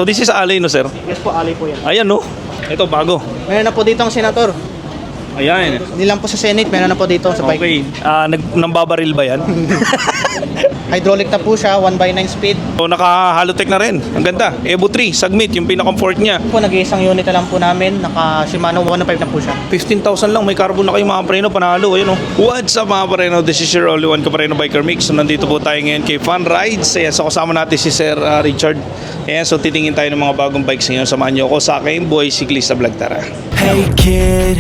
So this is alay, no sir? Yes po, alay po yan. Ayan, no? Ito, bago. Meron na po dito ang senator. Ayan. Hindi lang po sa Senate, meron na po dito sa bike. Okay. Nambabaril ba yan? Hydraulic na po siya, 1x9 speed. So naka-halotech na rin. Ang ganda. Evo 3, Submit, yung pinaka-comfort niya. Po, nag-iisang unit na lang po namin. Naka Shimano 105 na po siya. 15,000 lang. May carbon na kayo mga preno. Panalo. Ayun, oh. What's up mga preno? This is your only one Kapreno Biker Mix. So nandito po tayo ngayon kay Fun Rides. Ayan, so kasama natin si Sir Richard. Ayan, so titingin tayo ng mga bagong bikes ngayon. Samahan niyo ako sa aking Boy Cyclista Vlog. Tara. Hey kid,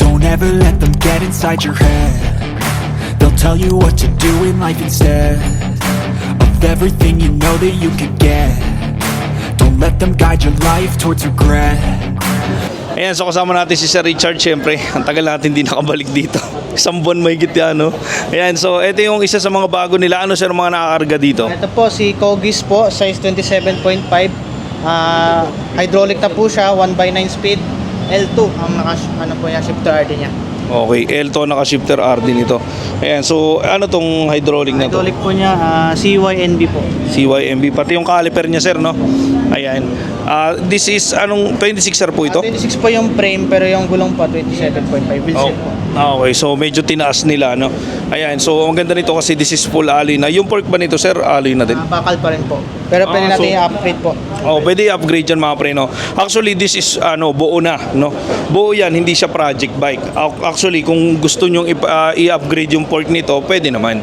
don't ever let them get inside your head. They'll tell you what to do in life instead of everything you know that you could get. Don't let them guide your life towards regret. Ayan, so kasama natin si Sir Richard. Siyempre, ang tagal natin di nakabalik dito. Isang buwan may yan, no? Ayan, so ito yung isa sa mga bago nila. Ano sir mga nakakarga dito? Ito po si Kogis po, size 27.5. Hydraulic na po siya, 1x9 speed. L2 ang ano po niya, shifter RD niya. Okay, L2 naka-shifter RD nito. Ayan, so ano tong hydraulic na to? Hydraulic po niya, CYNB po. CYMB, pati yung caliper niya sir, no? Ayan. This is, anong 26 po ito? 26 po yung frame, pero yung gulong po, 27.5. Wheel set po. Okay, so medyo tinaas nila, no? Ayan, so ang ganda nito kasi this is full alloy na. Yung fork ba nito sir, alloy na din? Bakal pa rin po. Pero pwede natin i-upgrade po. Oh, pwede i-upgrade yan mga preno. Actually, this is buo na, no? Buo yan, hindi siya project bike. Actually, kung gusto nyo i-upgrade yung fork nito, pwede naman.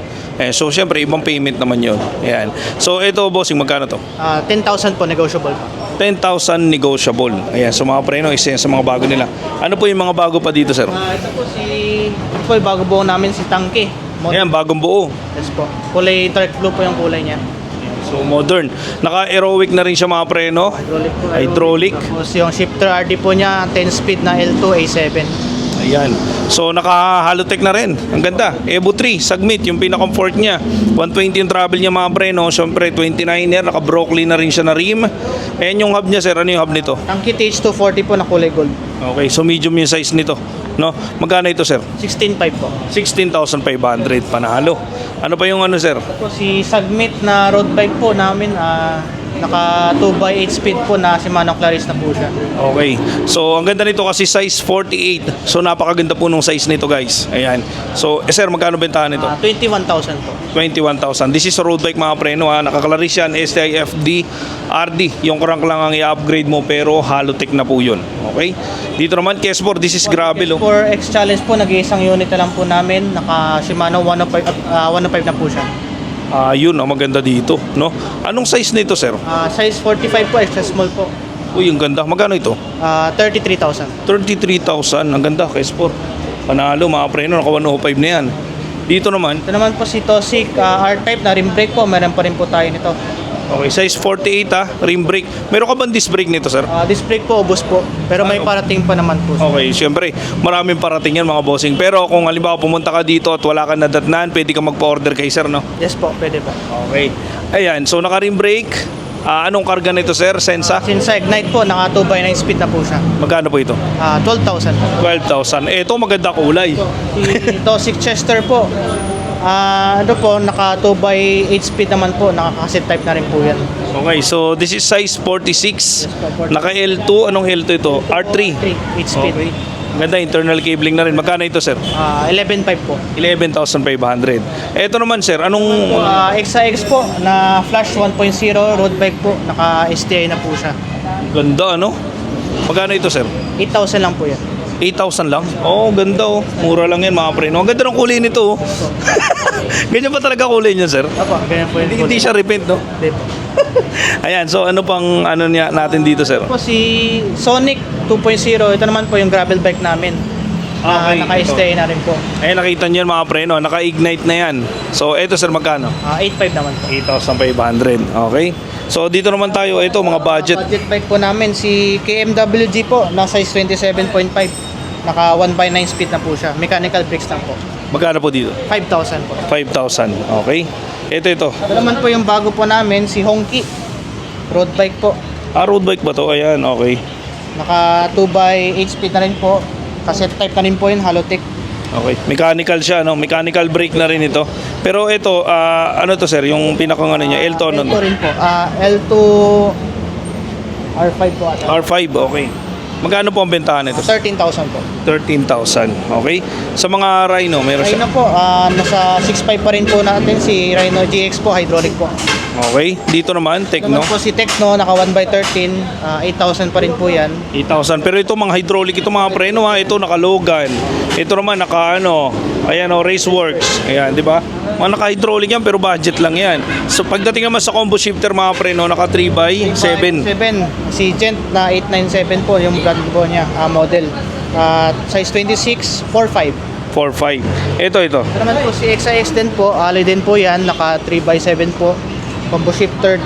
So, syempre, ibang payment naman yun. Ayan. So, ito, bossing, magkano to? 10,000 po, negotiable po. 10,000 negotiable. Ayan, so mga preno, isa yan sa mga bago nila. Ano po yung mga bago pa dito, sir? Ito po yung bago buo namin si Tangke. Ayan, bagong buo. Yes po. Kulay dark blue po yung kulay niya. So, modern. Naka-aerowic na rin siya mga preno. Hydraulic po. Hydraulic. Tapos yung shifter RD po niya, 10 speed na L2 A7. Ayan. So naka-halotech na rin. Ang ganda. Evo 3, Submit, yung pinaka-comfort niya. 120 yung travel niya mga preno. Siyempre 29er, naka-Brooklyn na rin siya na rim. Ayan yung hub niya sir. Ano yung hub nito? Tangke TH240 po na kulay gold. Okay, so medium yung size nito. No? Magkano ito sir? 16.5 po. 16,500 panalo. Ano pa yung ano sir? Ito po si Submit na road bike po namin. Naka 2x8 speed po na Shimano Claris na po siya. Okay. So, ang ganda nito kasi size 48. So, napakaganda po nung size nito, guys. Ayan. So, sir, magkano bentahan nito? 21,000 po. 21,000. This is a road bike mga preno, ha. Nakakalaris yan, STI FD, RD. Yung crank lang ang i-upgrade mo, pero halotech na po yun. Okay? Dito naman, K-Sport, this is gravel, oh. For X Challenge po, nag-iisang unit na lang po namin. Naka Shimano 105 na po siya. Yun, ang maganda dito, no? Anong size nito, sir? Size 45 po, extra small po. Uy, ang ganda. Magkano ito? 33,000. 33,000. Ang ganda, K-Sport. Panalo, mga preno. Naka 105 na yan. Dito naman, Ito naman po si Tosik R-Type na rim brake po. Meron pa rin po tayo nito. okay, size 48 rim brake. Meron ka bang disc brake nito, sir? Disc brake po, ubos po. Pero may parating pa naman po. Okay, siyempre, maraming parating yan mga bossing. Pero kung halimbawa pumunta ka dito at wala ka nadatnan, pwede ka magpa-order kay sir, no? Yes po, pwede po. Okay. Ayan, so naka-rim brake. Anong karga nito, sir? Sensa? Since Ignite po, naka 2x9 speed na po siya. Magkano po ito? 12,000 po. 12,000. Ito, maganda kulay. Si Tosik Chester po, ano po, naka 2x8 speed naman po. Naka-cassette type na rin po yan. Okay, so this is size 46. po, 46. Naka L2. Anong L2 ito? R3. 8 speed. Okay. Ganda, internal cabling na rin. Magkano ito, sir? 11.5 po. 11,500. Ito naman, sir. Anong... XAX po, na Flash 1.0 road bike po. Naka-STI na po siya. Ganda, ano? Magkano ito, sir? 8,000 lang po yan. 8,000 lang? Oh, ganda oh. Mura lang yan mga preno. Ang ganda ng kulay nito oh. Ganyan pa talaga kulay niya, sir? Apo, ganyan po yun. Hindi siya repaint, no? Hindi po. Ayan, so ano pang ano niya natin dito, sir? Po si Sonic 2.0, ito naman po yung gravel bike namin. Okay, Naka-stay na rin po. Ayan, nakita niyo yan mga preno. Naka-ignite na yan. So, ito sir, magkano? 8.5 naman po. 8,500. Okay. So, dito naman tayo. Ito, mga budget. Budget bike po namin, si KMWG po, na size 27.5. Naka 1x9 speed na po siya. Mechanical brakes lang po. Magkano po dito? 5,000 po. 5,000. Okay. Ito. Ito naman po yung bago po namin, si Honky. Road bike po. Road bike ba to? Ayan, okay. Naka 2x8 speed na rin po. Cassette type na rin po yun, Halotech. Okay. Mechanical siya, no? Mechanical brake na rin ito. Pero ito, ano to sir? Yung pinakang ano niya, L2 ano? L2 rin po. L2 R5 po ata. R5, okay. Magkano po ang bentahan nito? 13,000 po. 13,000, okay. Sa mga Rhino, meron siya. Rhino po, nasa 6.5 pa rin po natin si Rhino GX po, hydraulic po. Okay. Dito naman, Tecno. Naman po si Tecno, naka 1x13, 8,000 pa rin po yan. 8,000. Pero ito mga hydraulic, ito mga preno ha. Ito naka Logan. Ito naman naka ano, ayan o, Raceworks. Ayan, di ba? Mga naka hydraulic yan pero budget lang yan. So pagdating naman sa combo shifter mga preno, naka 3x7. 7, si Gent na 897 po yung brand po niya, model. Size 26, 4.5. 4.5. Ito. Ito naman po si XIX din po, alloy din po yan, naka 3x7 po. Combo shifter,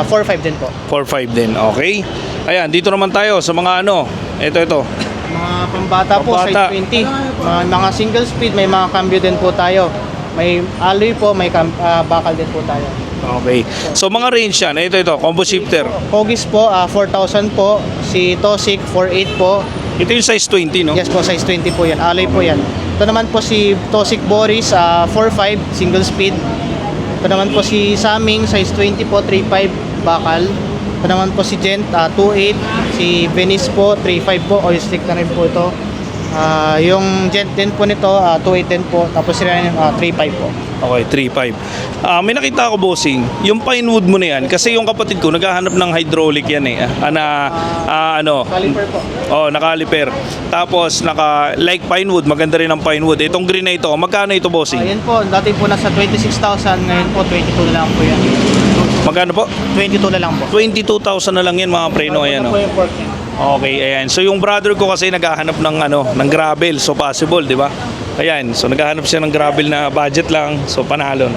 4.5 din po. 4.5 din, okay. Ayan, dito naman tayo sa mga ano. Ito. Mga pambata po, Pambata. size 20. Mga single speed, may mga cambio din po tayo. May alloy po, may bakal din po tayo. Okay. So mga range yan. Ito, combo shifter. Kogis po, 4,000 po. Si Tosik, 4.8 po. Ito yung size 20, no? Yes po, size 20 po yan. Alloy po yan. Ito naman po si Tosik Boris, 4.5, single speed. Ito naman po si Saming, size 20 po, 3.5, bakal. Ito naman po si Gent, 2.8. Si Venice po, 3.5 po, oil stick na rin po ito. Yung Gent din po nito, 2.8 din po. Tapos sila 3.5 po. Okay, 3.5. May nakita ako, bossing, yung pine wood mo na yan, kasi yung kapatid ko, naghahanap ng hydraulic yan eh. Caliper po. Oh, naka-caliper. Tapos, like pine wood, maganda rin ang pine wood. Itong green na ito, magkano ito, bossing? Ayan po, dati po nasa 26,000, ngayon po 22 na lang po yan. Magkano po? 22 na lang po. 22,000 na lang yan, mga preno. Ayan, Ano oh. po yung pork niya? Okay, ayan. So yung brother ko kasi naghahanap ng gravel, so possible, di ba? Ayan, so naghahanap siya ng gravel na budget lang, so panalo na.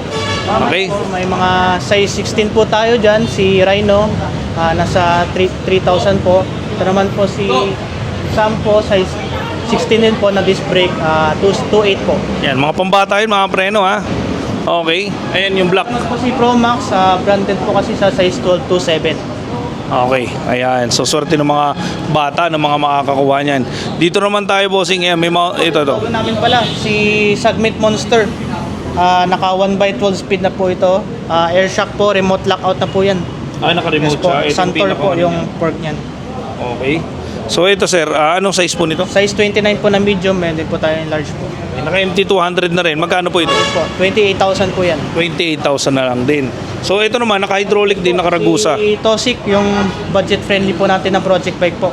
Okay? Po, may mga size 16 po tayo dyan, si Rhino, nasa 3,000 po. Ito naman po si Sam po, size 16 din po na disc brake, 2.8 po. Yan, mga pambata yun, mga preno ha. Okay, ayan yung black. Ito po si Pro Max, branded po kasi sa size 12 to 7. Okay, ayan. So swerte ng mga bata, ng mga makakakuha niyan. Dito naman tayo, bossing. Ayan, may mga, ito. Ito namin pala, si Submit Monster. Naka 1x12 speed na po ito. Air shock po, remote lockout na po yan. Naka-remote Yes po, siya. Ito yung Santor po pinaka- yung pork niyan. Okay. So ito, sir, anong size po nito? Size 29 po na medium, meron din po tayo yung large po. Naka-MT200 na rin. Magkano po ito? Po, 28,000 po yan. 28,000 na lang din. So ito naman, naka-hydraulic din, naka-Ragusa. Si Tosik, yung budget friendly po natin na project bike po.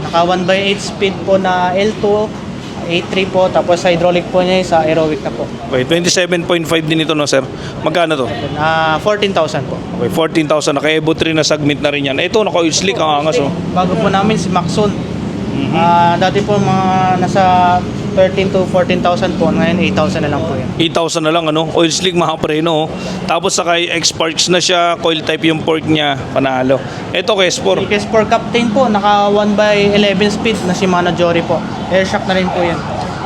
Naka 1x8 speed po na L2, 8.3 po, tapos hydraulic po niya sa aerobic na po. Okay, 27.5 din ito, no, sir? Magkano to? 14,000 po. Okay, 14,000. Naka-Evo 3 na segment na rin yan. Ito, naka-oil slick, ang angas, oh. Bago po namin si Maxon. Dati po mga nasa 13 to 14,000 po, ngayon 8,000 na lang po yan. 8,000 na lang, ano? Oil slick, mga preno, oh. Tapos saka X-Parks na siya, coil type yung pork niya, panalo. Ito, Kespor. Because for Captain po, naka 1x11 speed na Shimano Jory po. Air shock na rin po yan.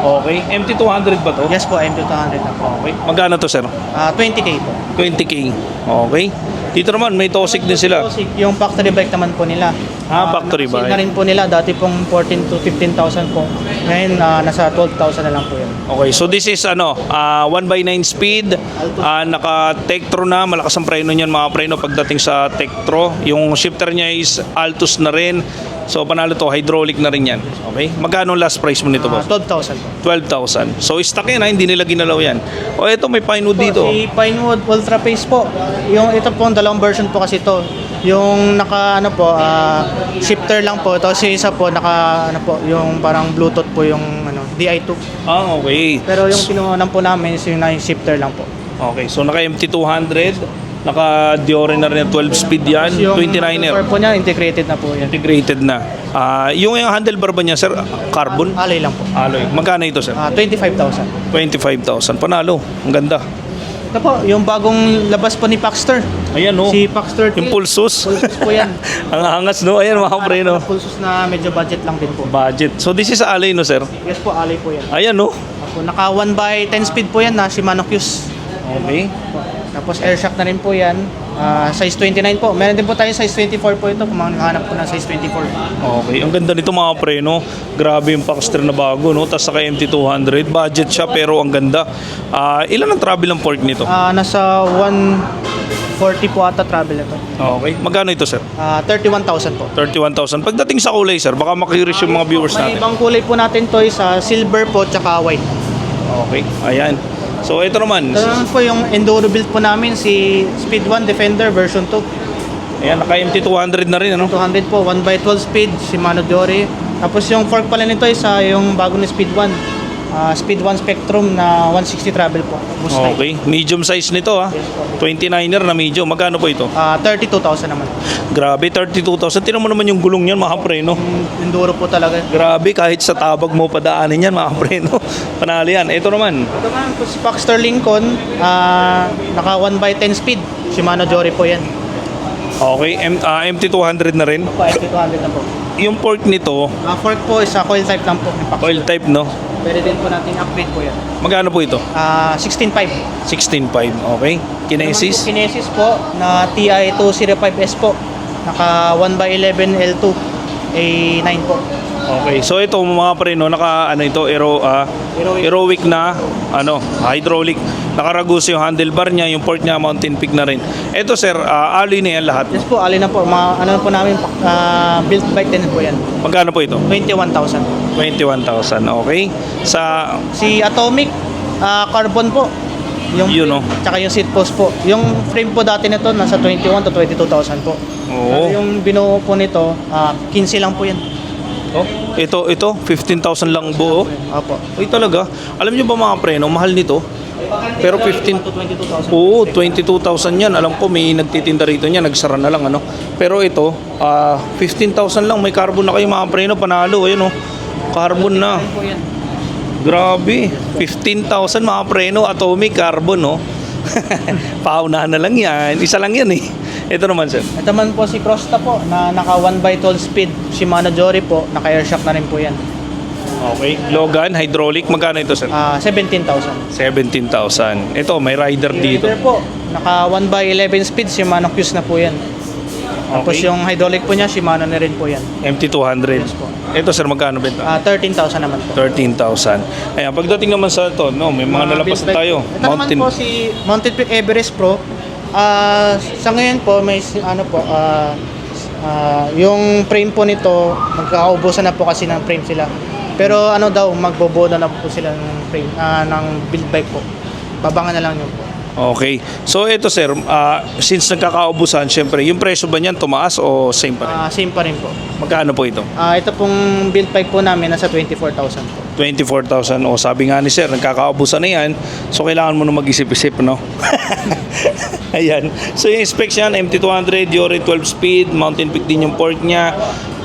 Okay, MT200 ba to? Yes po, M200 na po. Okay. Magkano to, sir? 20K po. 20K. Okay. Dito naman, may Tosik din sila. Tosik, yung factory bike naman po nila. Factory nakasil bike. na rin po nila, dati pong 14 to 15,000 po. Ngayon, nasa 12,000 na lang po yan. Okay, so this is 1x9 speed, naka-Tektro na, malakas ang preno niyan, mga preno pagdating sa Tektro. Yung shifter niya is Altus na rin. So panalo to, hydraulic na rin yan. Okay? Magkano last price mo nito, boss? 12,000 po. 12,000. So stock yan, hindi nila ginalaw yan. O ito, may Pinewood dito. Si Pinewood Ultra Pace po. Yung ito po, dalawang version po kasi ito. Yung naka shifter lang po. Tapos yung isa po naka yung parang Bluetooth po yung DI2. Okay. Pero yung pinuunan po namin is yung shifter lang po. Okay, so naka MT200, naka Diore na rin 12 speed yan, Yung 29er. motor po niya integrated na po yan. Integrated na. Yung handlebar ba niya, sir? Carbon? Alloy lang po. Alloy. Magkano ito, sir? 25,000. 25,000. Panalo. Ang ganda. Ito po, yung bagong labas po ni Paxter. Ayan, oh. Si Paxter Yung Pulsus. Pulsus po yan. Ang angas, no? Ayan, mga preno. Pulsus na medyo budget lang din po. Budget. So, this is alloy, no, sir? Yes po, alloy po yan. Ayan, no? Ako, naka 1x10 speed po yan na Shimano Qs. Okay. Tapos air shock na rin po yan. Size 29 po. Meron din po tayo size 24 po ito kung maghahanap po ng size 24. Okay. Ang ganda nito, mga preno. Grabe yung Paxter na bago, no? Tapos saka MT200. Budget siya, pero ang ganda. Ilan ang travel ng pork nito? Nasa 40 po ata travel ito. Okay. Magkano ito, sir? 31,000 po. 31,000. Pagdating sa kulay, sir, baka makurious yung mga viewers May natin. ibang kulay po natin to is silver po tsaka white. Okay. Ayan. So, ito naman. Ito naman po yung enduro build po namin, si Speed 1 Defender version 2. Ayan, naka MT200 na rin, ano? 200 po, 1x12 speed, Shimano Jory. Tapos yung fork pala nito is yung bago ni Speed 1. Speed 1 Spectrum na 160 travel po. Boost light. Okay. Medium size nito, ha? Yes po. 29er na medium. Magkano po ito? 32,000 naman. Grabe, 32,000. Tinan mo naman yung gulong niyan, mga preno. Enduro po talaga. Grabe, kahit sa tabag mo padaanin yan, mga preno. Panalo yan. Ito naman. Ito naman po si Paxter Lincoln, naka 1x10 speed. Shimano Jory po yan. Okay, MT200 na rin. Ito po, ST200 na po. Yung fork nito, Fork po is coil type lang po. Ni Paxter. oil type, no? Pwede din po natin upgrade po yan. Magkano po ito? 16.5. 16.5. Okay. Kinesis. Kinesis po na TI205S po. Naka 1x11 L2 A9 po. Okay. So ito mga preno, naka ano ito, Aerowick na hydraulic. Nakaragus yung handlebar niya, yung port niya mountain peak na rin. Ito sir, alloy na yan lahat. Yes po, alin na po. Ano po namin, built bike din po yan. Magkano po ito? 21,000. 21,000. Okay. Sa Si Atomic, carbon po. Yung Yun, no? Tsaka yung seat post po. Yung frame po dati nito, nasa 21 to 22,000 po. Oo. Pero yung binuo po nito, 15 lang po yan. Oh, ito 15,000 lang buo. Opo. Uy talaga. Alam niyo ba mga preno, mahal nito? Pero 15 to 22,000. Oo, 22,000 yan. Alam ko may nagtitinda rito niya, nagsara na lang ano. Pero ito, 15,000 lang. May carbon na kayo mga preno, panalo. Ayun oh. Carbon na. Ayun po yan. Grabe. 15,000 mga preno, atomic carbon no. Paunahan na lang yan. Isa lang yan eh. Ito naman sir. Ito man po si Crosta po na naka 1x12 speed Shimano Jory po, naka airshock na rin po yan. Okay. Logan, hydraulic. Magkano ito sir? 17,000. 17,000. Ito, may rider dito. Rider po, naka 1x11 speed Shimano Qs na po yan. Tapos Okay. yung hydraulic po niya Shimano na rin po yan. MT200. Yes po. Ito sir, magkano benta? 13,000 naman po. 13,000. Ayan, pagdating naman sa ito, no, may mga nalapas na built bike tayo. po. Ito naman po si Mountain Peak Everest Pro. Sa ngayon po may yung frame po nito magkakaubusan na po kasi ng frame sila. Pero magbobono na po sila ng frame ng build bike po. Babangan na lang yun po. Okay. So ito sir, since nagkakaubusan, syempre, yung presyo ba niyan tumaas o same pa rin? Same pa rin po. Magkano po ito? Ito pong build bike po namin nasa 24,000 po. 24,000. O sabi nga ni sir, nagkakaubusan na yan. So kailangan mo na mag-isip-isip, no? Ayan. So yung specs yan, MT200, Jory 12 speed, mountain peak din yung port niya.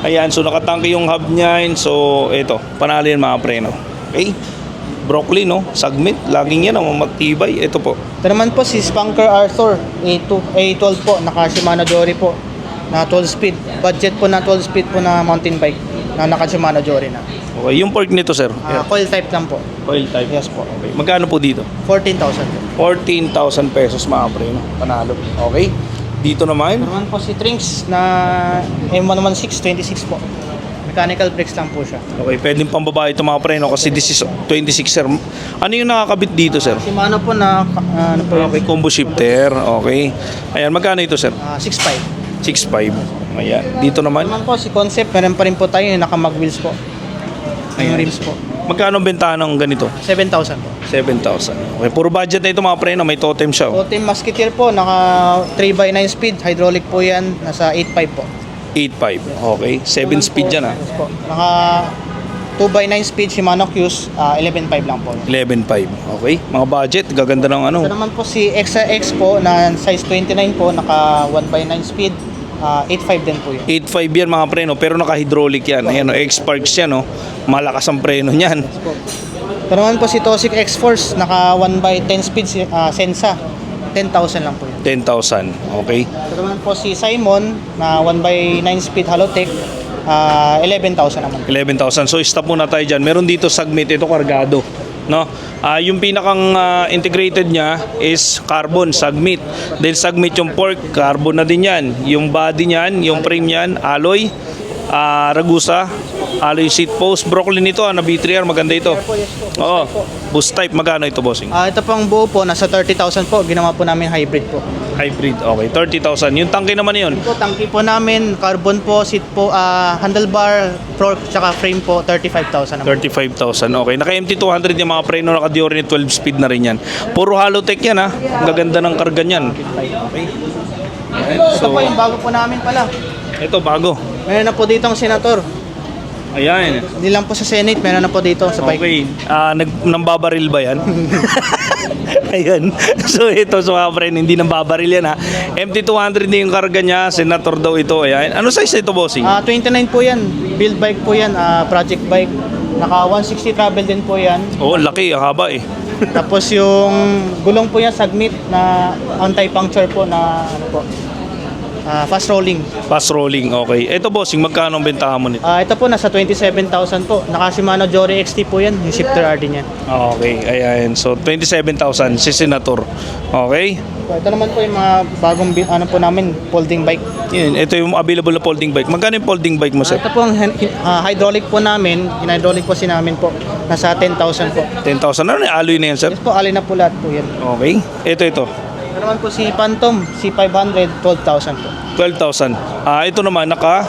Ayan, so nakatangke yung hub niya. So ito, panalo yan mga preno. Okay? Broccoli, no? Sagmit, laging yan ang matibay. Ito po. Ito naman po si Spanker Arthur A12 po, naka Shimano Jory po na 12 speed. Budget po na 12 speed po na mountain bike na naka Shimano Jory na. Okay, yung port nito sir. Coil type lang po. Oil type. Yes po. Okay. Magkano po dito? 14,000 po. 14,000 pesos mga preno. Panalo. Okay. Dito naman. Ito naman po si Trinks na M116 26 po. Mechanical brakes lang po siya. Okay, pwedeng pambabae ito mga preno kasi this is 26 sir. Ano yung nakakabit dito sir? Shimano po na ano po Okay, combo shifter. Okay. Ayan, magkano ito sir? 6.5. 6.5. Ayan. Dito naman. Naman po si Concept, meron pa rin po tayo yung naka-mag wheels po. Yung Ayan. rims po. Magkano ang bentahan ng ganito? 7,000 po. 7,000. Okay, puro budget na ito mga preno. May totem siya. Oh. Totem Musketeer po, naka 3x9 speed, hydraulic po yan, nasa 8.5 po. 8.5. Okay. 7 speed dyan ah. Yes po. Naka 2x9 speed Shimano Qs, 11.5 lang po. 11.5. Okay. Mga budget. Gaganda ng ano. Ito naman po si XRX po na size 29 po, naka 1x9 speed, 8.5 din po yun. 8.5 yan mga preno. Pero naka-hydraulic yan. Ayan, X-Sparks yan. Oh. Malakas ang preno niyan. Ito naman po si Tosik X-Force, naka 1x10 speed, Sensa, 10,000 lang po yun. 10,000. Okay. Ito naman po si Simon, na 1x9 speed Halotech, 11,000 naman. 11,000. So stop muna tayo dyan. Meron dito Sagmit, ito kargado. No? Yung pinakang integrated niya is carbon, Sagmit. Then Sagmit yung fork, carbon na din yan. Yung body niyan, yung frame niyan, alloy, Ragusa, Alloy seat post. Brooklyn ito, na B3R. Maganda ito. Oo. Boost type. Magkano ito, bossing? Ito pong buo po, nasa 30,000 po. Ginawa po namin hybrid po. Hybrid. Okay. 30,000. Yung tangke naman yun. Po, tangki po namin, carbon po, seat po, handlebar, fork, tsaka frame po, 35,000 naman. 35,000. Okay. Naka MT200 yung mga preno. Naka Dior 12 speed na rin yan. Puro Halotech yan, ha. Ang gaganda ng karga niyan. Okay. Ito po yung bago po namin pala. Ito, bago. Meron na po dito ang senator. Ayan. Hindi lang po sa Senate, meron na po dito sa bike. Okay. Nambabaril ba yan? Ayan. So ito, so mga friend, hindi nambabaril yan, ha. MT200 din yung karga niya. Senator daw ito. Ayan. Ano size ito, bossing? 29 po yan. Build bike po yan. Project bike. Naka 160 travel din po yan. Oo, laki. Ang haba eh. Tapos yung gulong po yan, Submit na anti-puncture po na ano po. Fast rolling. Fast rolling. Okay. Ito, bossing, magkano ang bentahan mo nito? Ito po nasa 27,000 po. Naka Shimano Jory XT po yan, yung shifter RD niyan. Okay. Ayan. So 27,000 si Senator. Okay. Ito naman po yung mga bagong ano po namin, folding bike. Yun. Ito yung available na folding bike. Magkano yung folding bike mo, sir? Ito po ang hydraulic po namin, in-hydraulic po namin po, nasa 10,000 po. 10,000. Ano na alloy na yan, sir? Yes po, alin na po lahat po yan. Okay. Ito. Ito naman po si Phantom, C500, 12,000 po. 12,000. Ito naman, naka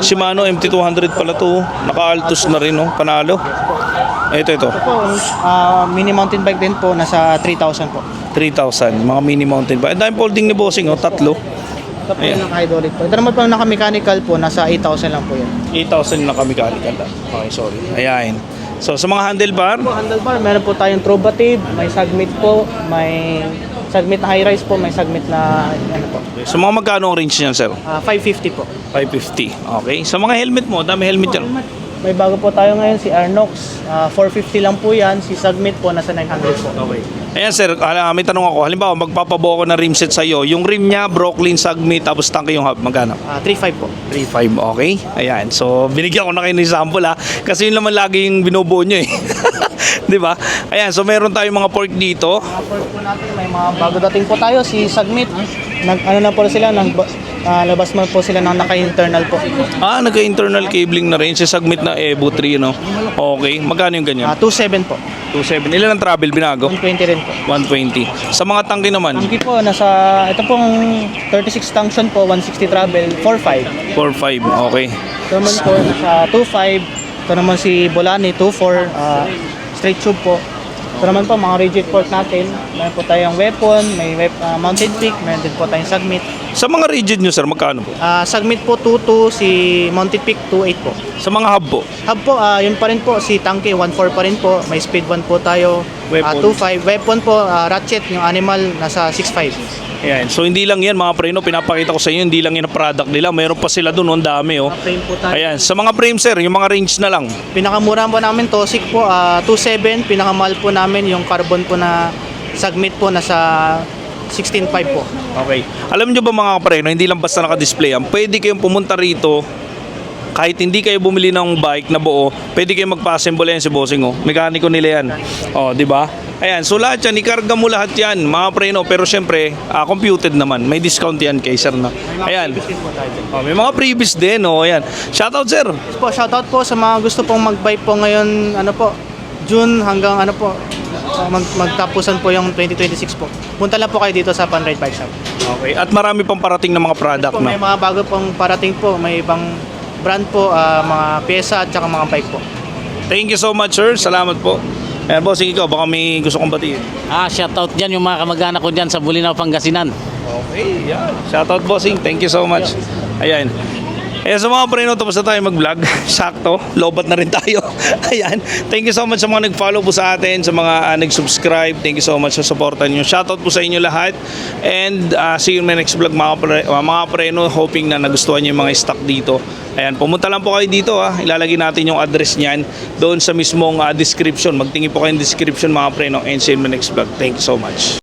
Shimano MT200 pala to. Naka Altus na rin, no? Panalo. Ito. Ito po, mini mountain bike din po, nasa 3,000 po. 3,000. Mga mini mountain bike. Ang daming folding ni bossing, oh. Tatlo. Ito po yung naka-hydraulic po. Ito naman po yung naka-mechanical po, nasa 8,000 lang po yan. 8,000 na kami mechanical. Okay, sorry. Ayan. So, sa mga handlebar, Po, handlebar, meron po tayong Trobative, may Submit po, may Submit na high-rise po, may Submit na ano po. sa mga magkano ang range niyan, sir? 550 po. 550. Okay. Sa mga helmet mo, dami helmet yan. May bago po tayo ngayon, si Arnox. 450 lang po yan. Si Submit po, nasa 900 po. Okay. Ayan, sir, may tanong ako. Halimbawa, magpapabuo ko ng rim set sa'yo. Yung rim niya, Brooklyn, Submit, tapos tangke yung hub. Magkano? 3.5 po. 3.5, okay? Ayan. So, binigyan ko na kayo ng example, ha? Kasi yun naman lagi yung binubuo nyo, eh. Di ba? Ayan, so meron tayong mga pork dito. Mga pork po natin, may mga bago dating po tayo, si Submit. Ano na po sila, labas mo po sila ng naka-internal po. Nagka-internal cabling na rin. Si Submit na Evo 3, no? Okay. Magkano yung ganyan? 2.7 po. 2.7. Ilan ang travel binago? 120 rin po. 120. Sa mga tangke naman? Tangki po, ito pong 36 tungsten po, 160 travel, 4.5. 4.5. Okay. Ito naman po, nasa 2.5. Ito naman si Bolani, 2.4. Straight tube po. Ito naman po, mga rigid fork natin. Meron po tayong weapon, may mounted pick, meron din po tayong Submit. Sa mga rigid nyo, sir, magkano po? Submit po 2.2, si mounted pick 2.8 po. Sa mga hub po? Hub po, yun pa rin po, si Tanke 1.4 pa rin po. May speed 1 po tayo. Weapon. 2.5. Weapon po, ratchet, yung animal, nasa 6.5. Ayan. So, hindi lang yan, mga preno. Pinapakita ko sa inyo, hindi lang yan ang product nila. Mayroon pa sila doon, ang dami, oh. Frame po tayo. Ayan. Sa mga frame, sir, yung mga range na lang. Pinakamura po namin, Tosik po, 2.7. Pinakamahal po namin, yung carbon po na Submit po, nasa 16.5 po. Okay. Alam nyo ba mga preno, hindi lang basta naka-display yan. Pwede kayong pumunta rito, kahit hindi kayo bumili ng bike na buo, pwede kayong magpa-assemble yan si bossing, oh. Mekaniko nila yan. Oh, di ba? Ayan, so lahat yan, ikarga mo lahat yan, mga preno, pero syempre, computed naman. May discount yan kay sir na. Ayan. Oh, may mga previous din, oh, ayan. Shoutout, sir. Yes po, shoutout po sa mga gusto pong mag-bike po ngayon, ano po, June hanggang ano po, magtapusan po yung 2026 po. Punta lang po kayo dito sa Panride Bike Shop. Okay. At marami pang parating na mga product, Po, no? may mga bago pong parating po, may ibang brand po, mga pyesa at saka mga bike po. Thank you so much, sir. Salamat po. Ayan, bossing, ikaw, baka may gusto kong batiin. Shoutout dyan yung mga kamag-anak ko dyan sa Bulinaw, Pangasinan. Okay, yan. Shoutout, bossing. Thank you so much. Ayan. Sa mga preno, tapos na tayo mag-vlog. Sakto, lobat na rin tayo. Ayan. Thank you so much sa mga nag-follow po sa atin, sa mga nag-subscribe. Thank you so much sa supportan nyo. Shoutout po sa inyo lahat. And see you in my next vlog, mga preno. Hoping na nagustuhan nyo yung mga stock dito. Ayan, pumunta lang po kayo dito, ha. Ilalagay natin yung address niyan doon sa mismong description. Magtingin po kayo ng description, mga preno. And see you in my next vlog. Thank you so much.